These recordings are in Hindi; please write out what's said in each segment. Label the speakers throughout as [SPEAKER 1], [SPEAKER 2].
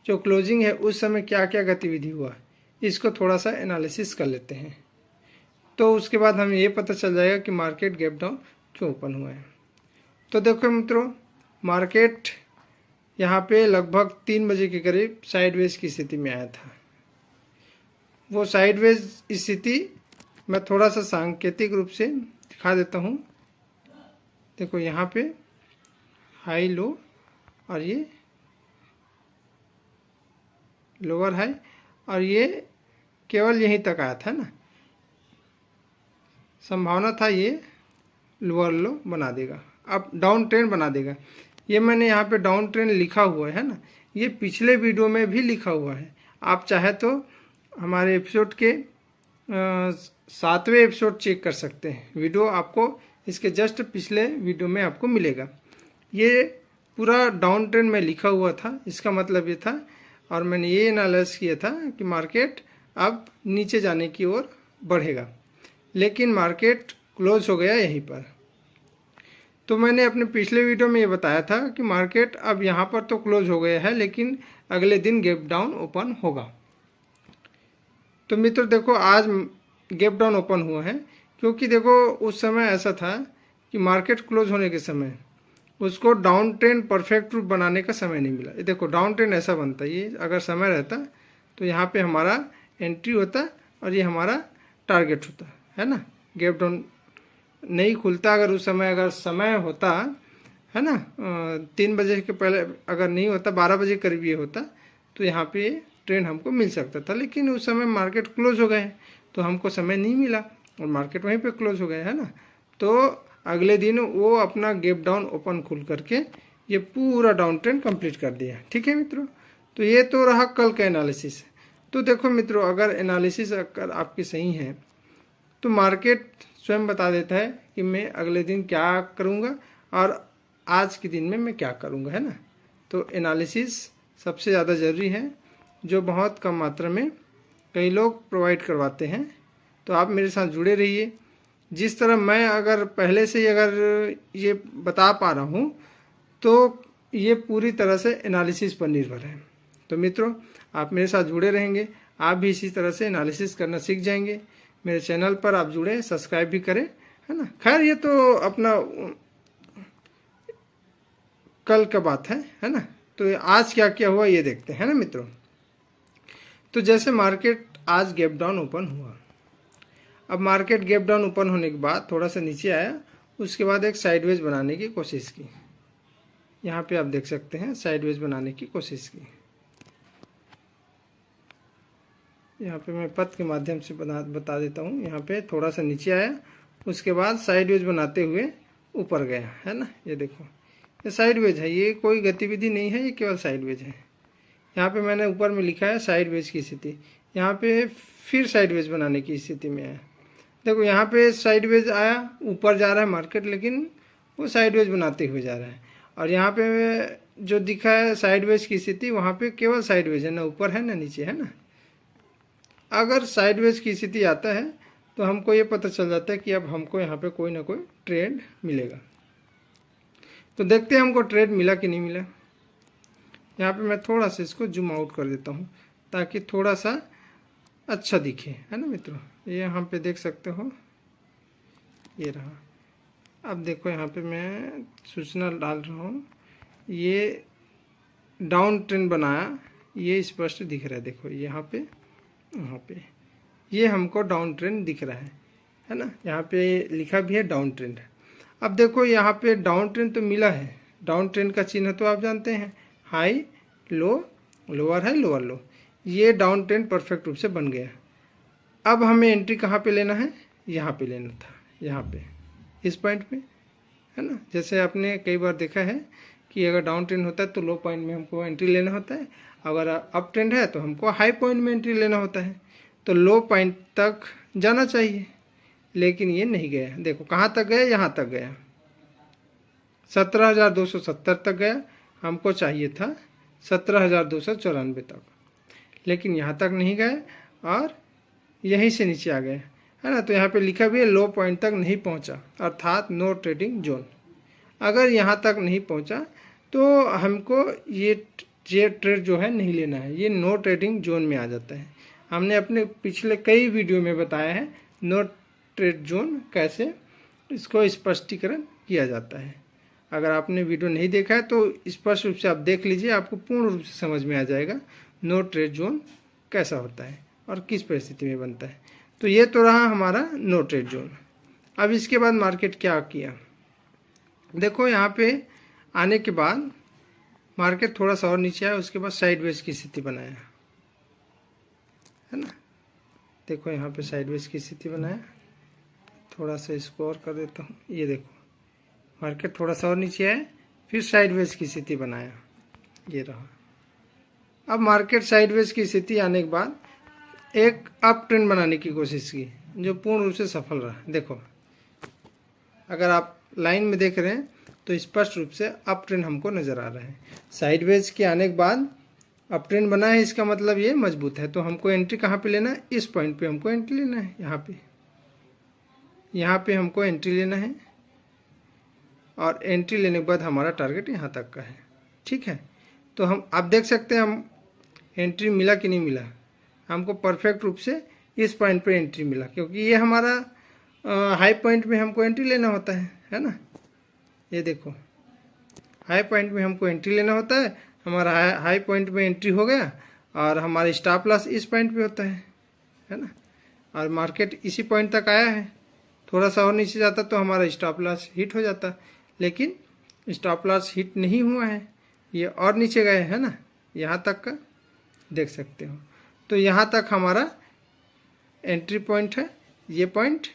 [SPEAKER 1] जो क्लोजिंग है उस समय क्या क्या गतिविधि हुआ, इसको थोड़ा सा एनालिसिस कर लेते हैं। तो उसके बाद हमें ये पता चल जाएगा कि मार्केट गैप डाउन क्यों ओपन हुआ है। तो देखो मित्रों, मार्केट यहाँ पे लगभग 3 बजे के करीब साइडवेज की स्थिति में आया था। वो साइडवेज स्थिति मैं थोड़ा सा सांकेतिक रूप से दिखा देता हूँ। देखो यहाँ पे हाई लो और ये लोअर हाई, और ये केवल यहीं तक आया था ना, संभावना था ये लोअर लो बना देगा, अब डाउन ट्रेंड बना देगा। ये मैंने यहाँ पे डाउन ट्रेंड लिखा हुआ है ना, ये पिछले वीडियो में भी लिखा हुआ है। आप चाहे तो हमारे एपिसोड के 7वें एपिसोड चेक कर सकते हैं, वीडियो आपको इसके जस्ट पिछले वीडियो में आपको मिलेगा। ये पूरा डाउन ट्रेंड में लिखा हुआ था, इसका मतलब ये था, और मैंने ये एनालाइज किया था कि मार्केट अब नीचे जाने की ओर बढ़ेगा, लेकिन मार्केट क्लोज हो गया यहीं पर। तो मैंने अपने पिछले वीडियो में ये बताया था कि मार्केट अब यहाँ पर तो क्लोज हो गया है, लेकिन अगले दिन गैप डाउन ओपन होगा। तो मित्रों देखो, आज गैप डाउन ओपन हुआ है, क्योंकि देखो उस समय ऐसा था कि मार्केट क्लोज होने के समय उसको डाउन ट्रेंड परफेक्ट रूप बनाने का समय नहीं मिला। ये देखो डाउन ट्रेंड ऐसा बनता है, ये अगर समय रहता तो यहाँ पे हमारा एंट्री होता और ये हमारा टारगेट होता है ना। गैप डाउन नहीं खुलता अगर उस समय, अगर समय होता है ना 3 बजे के पहले, अगर नहीं होता 12 बजे करीब ये होता, तो यहाँ पे ट्रेंड हमको मिल सकता था। लेकिन उस समय मार्केट क्लोज हो गए तो हमको समय नहीं मिला और मार्केट वहीं पे क्लोज हो गया है ना। तो अगले दिन वो अपना गैप डाउन ओपन खुल करके ये पूरा डाउन ट्रेंड कंप्लीट कर दिया। ठीक है मित्रों, तो ये तो रहा कल का एनालिसिस। तो देखो मित्रों, अगर एनालिसिस अगर आपकी सही है तो मार्केट स्वयं बता देता है कि मैं अगले दिन क्या करूँगा और आज के दिन में मैं क्या करूँगा, है ना। तो एनालिसिस सबसे ज़्यादा ज़रूरी है, जो बहुत कम मात्रा में कई लोग प्रोवाइड करवाते हैं। तो आप मेरे साथ जुड़े रहिए। जिस तरह मैं अगर पहले से ही अगर ये बता पा रहा हूँ तो ये पूरी तरह से एनालिसिस पर निर्भर है। तो मित्रों, आप मेरे साथ जुड़े रहेंगे, आप भी इसी तरह से एनालिसिस करना सीख जाएंगे। मेरे चैनल पर आप जुड़े, सब्सक्राइब भी करें, है ना। खैर ये तो अपना कल का बात है ना। तो आज क्या क्या हुआ ये देखते हैं ना मित्रों। तो जैसे मार्केट आज गैप डाउन ओपन हुआ, अब मार्केट गैप डाउन ओपन होने के बाद थोड़ा सा नीचे आया, उसके बाद एक साइडवेज बनाने की कोशिश की। यहाँ पे आप देख सकते हैं साइडवेज बनाने की कोशिश की। यहाँ पे मैं पथ के माध्यम से बता देता हूँ। यहाँ पे थोड़ा सा नीचे आया, उसके बाद साइडवेज बनाते हुए ऊपर गया, है ना। ये देखो ये साइडवेज है, ये कोई गतिविधि नहीं है, ये केवल साइडवेज है। यहाँ पे मैंने ऊपर में लिखा है साइडवेज की स्थिति, यहाँ पे फिर साइडवेज बनाने की स्थिति में आया। देखो यहाँ पे साइडवेज आया, ऊपर जा रहा है मार्केट, लेकिन वो साइडवेज बनाते हुए जा रहा है। और यहाँ पे जो दिखा है साइडवेज की स्थिति, वहाँ पे केवल साइडवेज है, ना ऊपर है ना नीचे, है ना। अगर साइडवेज की स्थिति आता है तो हमको ये पता चल जाता है कि अब हमको यहाँ पे कोई ना कोई ट्रेड मिलेगा। तो देखते हैं हमको ट्रेड मिला कि नहीं मिला। यहाँ पे मैं थोड़ा सा इसको जूम आउट कर देता हूँ ताकि थोड़ा सा अच्छा दिखे, है ना मित्रों। ये यहाँ पे देख सकते हो, ये रहा। अब देखो यहाँ पे मैं सूचना डाल रहा हूँ, ये डाउन ट्रेंड बनाया, ये स्पष्ट दिख रहा है। देखो यहाँ पे, यहाँ पे ये हमको डाउन ट्रेंड दिख रहा है ना। यहाँ पे लिखा भी है डाउन ट्रेंड। अब देखो यहाँ पे डाउन ट्रेंड तो मिला है, डाउन ट्रेंड का चिन्ह तो आप जानते हैं, high low, lower high lower लो, ये डाउन ट्रेंड परफेक्ट रूप से बन गया। अब हमें एंट्री कहाँ पे लेना है, यहाँ पे लेना था, यहाँ पे इस पॉइंट पे, है ना। जैसे आपने कई बार देखा है कि अगर डाउन ट्रेंड होता है तो लो पॉइंट में हमको एंट्री लेना होता है, अगर अप ट्रेंड है तो हमको हाई पॉइंट में एंट्री लेना होता है। तो लो पॉइंट तक जाना चाहिए, लेकिन ये नहीं गया। देखो कहाँ तक गया, यहाँ तक गया, 17,270 तक गया। हमको चाहिए था 17,294 तक, लेकिन यहाँ तक नहीं गए और यहीं से नीचे आ गए, है ना। तो यहाँ पे लिखा भी है लो पॉइंट तक नहीं पहुँचा, अर्थात नो ट्रेडिंग जोन। अगर यहाँ तक नहीं पहुँचा तो हमको ये ये ट्रेड जो है नहीं लेना है, ये नो ट्रेडिंग जोन में आ जाता है। हमने अपने पिछले कई वीडियो में बताया है नो ट्रेड जोन कैसे इसको स्पष्टीकरण किया जाता है। अगर आपने वीडियो नहीं देखा है तो स्पष्ट रूप से आप देख लीजिए, आपको पूर्ण रूप से समझ में आ जाएगा नो ट्रेड जोन कैसा होता है और किस परिस्थिति में बनता है। तो ये तो रहा हमारा नो ट्रेड जोन। अब इसके बाद मार्केट क्या किया, देखो यहाँ पे आने के बाद मार्केट थोड़ा सा और नीचे आया, उसके बाद साइडवेज की स्थिति बनाया, है ना। देखो यहाँ पे साइडवेज की स्थिति बनाया, थोड़ा सा इसको और कर देता हूँ। ये देखो मार्केट थोड़ा सा और नीचे आया, फिर साइडवेज की स्थिति बनाया, ये रहा। अब मार्केट साइडवेज की स्थिति आने के बाद एक अप ट्रेंड बनाने की कोशिश की, जो पूर्ण रूप से सफल रहा। देखो अगर आप लाइन में देख रहे हैं तो स्पष्ट रूप से अप ट्रेंड हमको नज़र आ रहा है। साइडवेज के आने के बाद अप ट्रेंड बना है, इसका मतलब ये मजबूत है। तो हमको एंट्री कहाँ पे लेना है, इस पॉइंट पे हमको एंट्री लेना है, यहाँ पे हमको एंट्री लेना है। और एंट्री लेने के बाद हमारा टारगेट यहाँ तक का है, ठीक है। तो हम आप देख सकते हैं हम एंट्री मिला कि नहीं मिला, हमको परफेक्ट रूप से इस पॉइंट पे एंट्री मिला, क्योंकि ये हमारा हाई पॉइंट में हमको एंट्री लेना होता है ना। ये देखो हाई पॉइंट में हमको एंट्री लेना होता है, हमारा हाई पॉइंट में एंट्री हो गया और हमारा स्टॉप लॉस इस पॉइंट पे होता है ना। और मार्केट इसी पॉइंट तक आया है, थोड़ा सा और नीचे जाता तो हमारा स्टॉप लॉस हिट हो जाता, लेकिन स्टॉप लॉस हिट नहीं हुआ है, ये और नीचे गए, है ना। यहाँ तक का देख सकते हो। तो यहाँ तक हमारा एंट्री पॉइंट है, ये पॉइंट,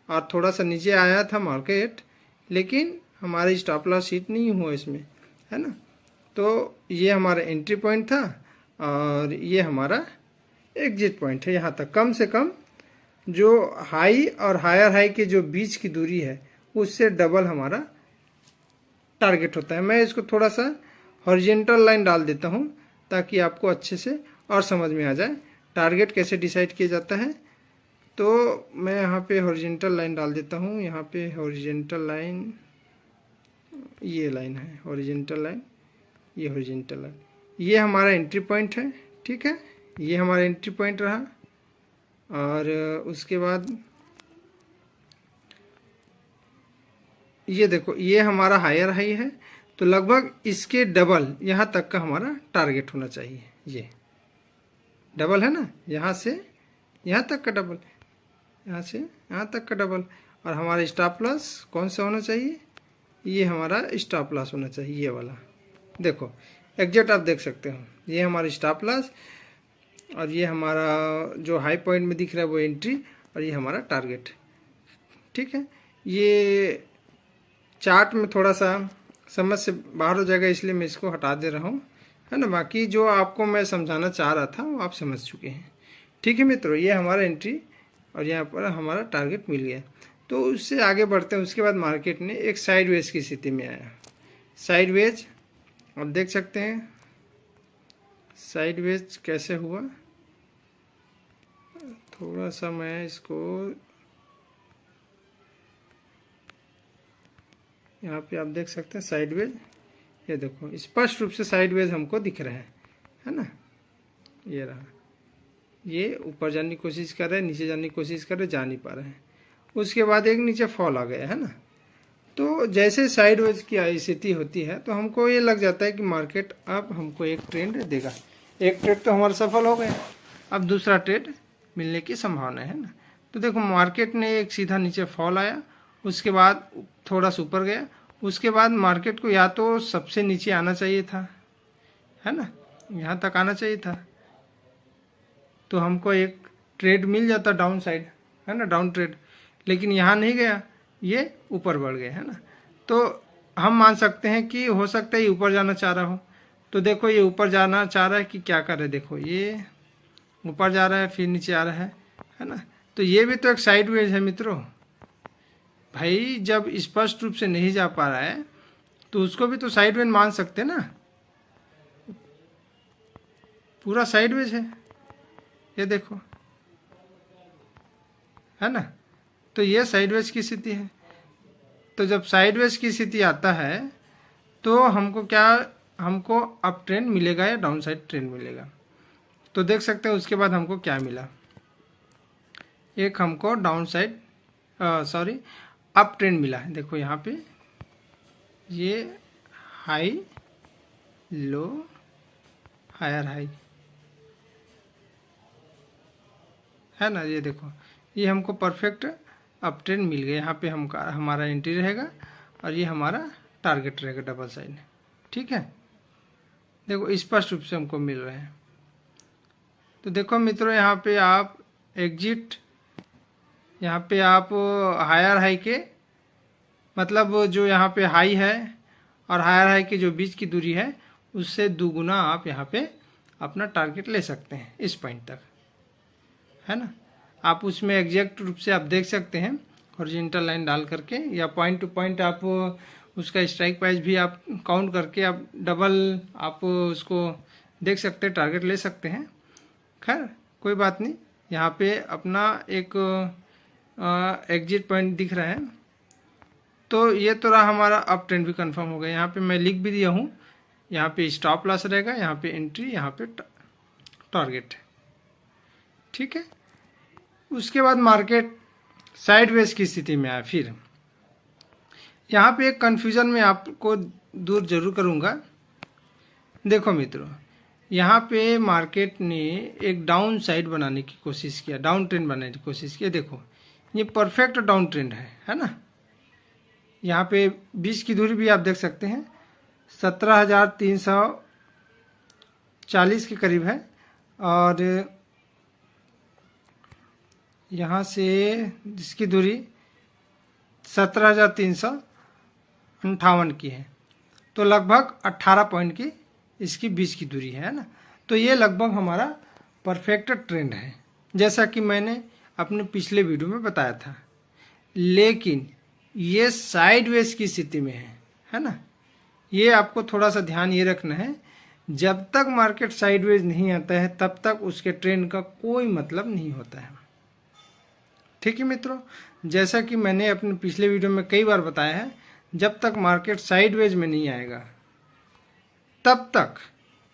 [SPEAKER 1] और थोड़ा सा नीचे आया था मार्केट, लेकिन हमारा स्टॉप लॉस हिट नहीं हुआ इसमें, है ना। तो ये हमारा एंट्री पॉइंट था और ये हमारा एग्जिट पॉइंट है। यहाँ तक कम से कम जो हाई और हायर हाई के जो बीच की दूरी है उससे डबल हमारा टारगेट होता है। मैं इसको थोड़ा सा हॉरिजॉन्टल लाइन डाल देता हूँ ताकि आपको अच्छे से और समझ में आ जाए टारगेट कैसे डिसाइड किया जाता है। तो मैं यहाँ पे हॉरिजॉन्टल लाइन डाल देता हूँ। यहाँ पे हॉरिजॉन्टल लाइन, ये लाइन है हॉरिजॉन्टल लाइन, ये हॉरिजॉन्टल लाइन, ये हमारा एंट्री पॉइंट है, ठीक है। ये हमारा एंट्री पॉइंट रहा और उसके बाद ये देखो ये हमारा हायर हाई है, तो लगभग इसके डबल यहाँ तक का हमारा टारगेट होना चाहिए। ये डबल है ना, यहाँ से यहाँ तक का डबल, यहाँ से यहाँ तक का डबल। और हमारा स्टॉप लॉस कौन सा होना चाहिए, ये हमारा स्टॉप लॉस होना चाहिए, ये वाला। देखो एग्जैक्ट आप देख सकते हो, ये हमारा स्टॉप लॉस और ये हमारा जो हाई पॉइंट में दिख रहा है वो एंट्री और ये हमारा टारगेट, ठीक है। ये चार्ट में थोड़ा सा समझ से बाहर हो जाएगा, इसलिए मैं इसको हटा दे रहा हूँ, है ना। बाकी जो आपको मैं समझाना चाह रहा था वो आप समझ चुके हैं, ठीक है मित्रों। ये हमारा एंट्री और यहाँ पर हमारा टारगेट मिल गया। तो उससे आगे बढ़ते हैं। उसके बाद मार्केट ने एक साइडवेज की स्थिति में आया। साइडवेज आप देख सकते हैं साइडवेज कैसे हुआ। थोड़ा सा मैं इसको यहाँ पे आप देख सकते हैं साइडवेज, ये देखो स्पष्ट रूप से साइडवेज हमको दिख रहा है ना। ये रहा, ये ऊपर जाने की कोशिश कर रहे हैं, नीचे जाने की कोशिश कर रहे, जा नहीं पा रहे हैं। उसके बाद एक नीचे फॉल आ गया, है ना। तो जैसे साइडवेज की स्थिति होती है तो हमको ये लग जाता है कि मार्केट अब हमको एक ट्रेंड देगा। एक ट्रेड तो हमारा सफल हो गया, अब दूसरा ट्रेड मिलने की संभावना है ना। तो देखो मार्केट ने एक सीधा नीचे फॉल आया, उसके बाद थोड़ा सा ऊपर गया, उसके बाद मार्केट को या तो सबसे नीचे आना चाहिए था, है ना, यहाँ तक आना चाहिए था, तो हमको एक ट्रेड मिल जाता डाउन साइड, है ना, डाउन ट्रेड। लेकिन यहाँ नहीं गया, ये ऊपर बढ़ गया, है ना। तो हम मान सकते हैं कि हो सकता है ये ऊपर जाना चाह रहा हो। तो देखो ये ऊपर जाना चाह रहा है कि क्या कर रहा है, देखो ये ऊपर जा रहा है फिर नीचे आ रहा है ना। तो ये भी तो एक साइडवेज है मित्रों। भाई जब स्पष्ट रूप से नहीं जा पा रहा है तो उसको भी तो साइडवेज मान सकते ना, पूरा साइडवेज है, ये देखो, है ना। तो ये साइडवेज की स्थिति है। तो जब साइडवेज की स्थिति आता है तो हमको क्या हमको अप ट्रेंड मिलेगा या डाउन साइड ट्रेंड मिलेगा। तो देख सकते हैं उसके बाद हमको क्या मिला, एक हमको डाउन साइड अप ट्रेंड मिला है। देखो यहाँ पे ये हाई लो हायर हाई है ना, ये देखो ये हमको परफेक्ट अप ट्रेंड मिल गया। यहाँ पे हमारा एंट्री रहेगा और ये हमारा टारगेट रहेगा डबल साइड। ठीक है, देखो स्पष्ट रूप से हमको मिल रहे हैं। तो देखो मित्रों, यहाँ पे आप एग्जिट, यहाँ पे आप हायर हाई के मतलब जो यहाँ पे हाई है और हायर हाई के जो बीच की दूरी है उससे दुगुना आप यहाँ पे अपना टारगेट ले सकते हैं इस पॉइंट तक, है ना। आप उसमें एग्जैक्ट रूप से आप देख सकते हैं हॉरिजॉन्टल लाइन डाल करके, या पॉइंट टू पॉइंट आप उसका स्ट्राइक प्राइस भी आप काउंट करके आप डबल आप उसको देख सकते हैं, टारगेट ले सकते हैं। खैर कोई बात नहीं, यहाँ पे अपना एक एग्जिट पॉइंट दिख रहा है। तो ये तो रहा हमारा अप ट्रेंड भी कंफर्म हो गया। यहाँ पे मैं लिख भी दिया हूँ, यहाँ पे स्टॉप लॉस रहेगा, यहाँ पे एंट्री, यहाँ पे टारगेट। ठीक है, उसके बाद मार्केट साइडवेज की स्थिति में आया। फिर यहाँ पे एक कन्फ्यूजन में आपको दूर जरूर करूँगा। देखो मित्रों, यहाँ पे मार्केट ने एक डाउन साइड बनाने की कोशिश किया, डाउन ट्रेंड बनाने की कोशिश किया। देखो ये परफेक्ट डाउन ट्रेंड है ना। यहाँ पे 20 की दूरी भी आप देख सकते हैं 17,340 के करीब है, और यहाँ से जिसकी दूरी 17,358 की है। तो लगभग 18 पॉइंट की इसकी 20 की दूरी है ना। तो ये लगभग हमारा परफेक्ट ट्रेंड है, जैसा कि मैंने अपने पिछले वीडियो में बताया था। लेकिन ये साइडवेज की स्थिति में है ना। ये आपको थोड़ा सा ध्यान ये रखना है, जब तक मार्केट साइडवेज नहीं आता है तब तक उसके ट्रेंड का कोई मतलब नहीं होता है। ठीक है मित्रों, जैसा कि मैंने अपने पिछले वीडियो में कई बार बताया है, जब तक मार्केट साइडवेज में नहीं आएगा तब तक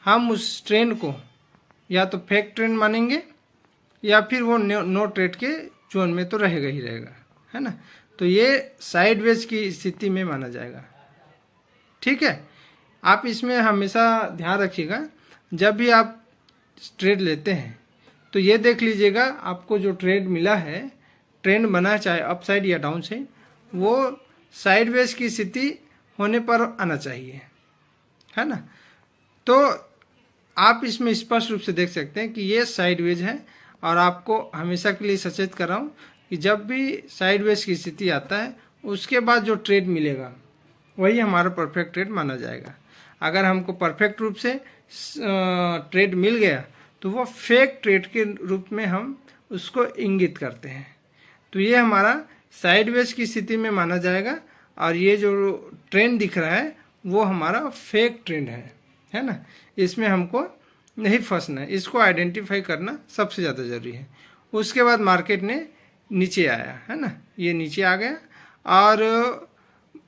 [SPEAKER 1] हम उस ट्रेंड को या तो फेक ट्रेंड मानेंगे या फिर वो नो ट्रेड के जोन में तो रहेगा ही रहेगा, है ना। तो ये साइडवेज की स्थिति में माना जाएगा। ठीक है, आप इसमें हमेशा ध्यान रखिएगा, जब भी आप ट्रेड लेते हैं तो ये देख लीजिएगा आपको जो ट्रेड मिला है, ट्रेंड बना चाहे अप साइड या डाउन साइड, वो साइडवेज की स्थिति होने पर आना चाहिए, है ना। तो आप इसमें स्पष्ट रूप से देख सकते हैं कि ये साइडवेज है, और आपको हमेशा के लिए सचेत कर रहा हूँ कि जब भी साइडवेज की स्थिति आता है उसके बाद जो ट्रेड मिलेगा वही हमारा परफेक्ट ट्रेड माना जाएगा। अगर हमको परफेक्ट रूप से ट्रेड मिल गया तो वो फेक ट्रेड के रूप में हम उसको इंगित करते हैं। तो ये हमारा साइडवेज की स्थिति में माना जाएगा, और ये जो ट्रेंड दिख रहा है वो हमारा फेक ट्रेंड है ना। इसमें हमको नहीं फंसना है, इसको आइडेंटिफाई करना सबसे ज़्यादा ज़रूरी है। उसके बाद मार्केट ने नीचे आया, है ना, ये नीचे आ गया और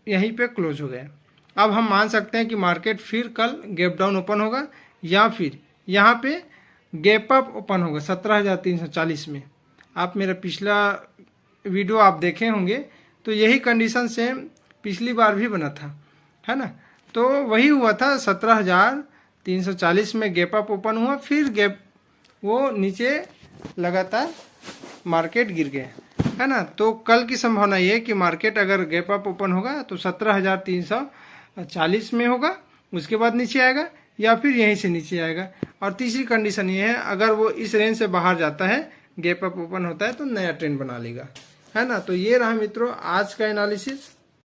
[SPEAKER 1] यहीं पे क्लोज हो गया। अब हम मान सकते हैं कि मार्केट फिर कल गैप डाउन ओपन होगा, या फिर यहाँ पे गैप अप ओपन होगा 17,340 में। आप मेरा पिछला वीडियो आप देखे होंगे तो यही कंडीशन सेम पिछली बार भी बना था, है ना। तो वही हुआ था, 17,340 में गैप अप ओपन हुआ, फिर गैप वो नीचे लगातार मार्केट गिर गया, है ना। तो कल की संभावना ये है कि मार्केट अगर गैप अप ओपन होगा तो 17,340 में होगा, उसके बाद नीचे आएगा या फिर यहीं से नीचे आएगा। और तीसरी कंडीशन ये है, अगर वो इस रेंज से बाहर जाता है, गैप अप ओपन होता है, तो नया ट्रेंड बना लेगा, है ना। तो ये रहा मित्रों आज का एनालिसिस।